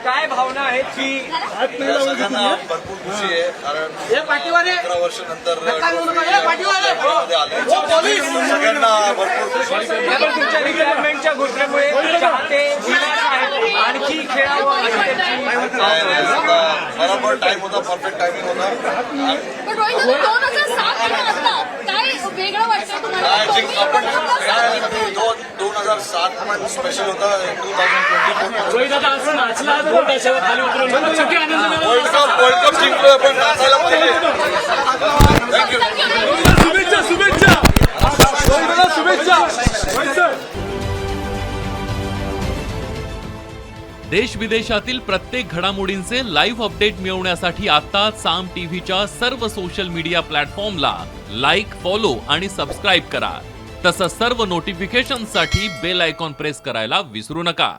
काय भावना आहेत की सगळ्यांना भरपूर खुशी आहे कारण 11 वर्षानंतर सगळ्यांना भरपूर खुशी आहे. तुमच्या रिटायरमेंटच्या घोषणेमुळे चाहते निराश आहेत, आणखी खेळावं अशी त्यांची आता बरोबर टाइम होता, परफेक्ट टायमिंग होता. पण रोहित दादा, 2007 आणि आता काय वेगळं वाटतं तुम्हाला? आपण 2007 स्पेशल होता. 2024 वर्ल्ड कप जिंकलो आपण, नाचायला पाहिजे. थँक्यू. देश विदेशातील प्रत्येक घडामोडींचे लाईव्ह अपडेट मिळवण्यासाठी आता साम टीव्हीच्या सर्व सोशल मीडिया प्लॅटफॉर्मला लाईक, फॉलो आणि सबस्क्राईब करा. तसंच सर्व नोटिफिकेशनसाठी बेल आयकॉन प्रेस करायला विसरू नका.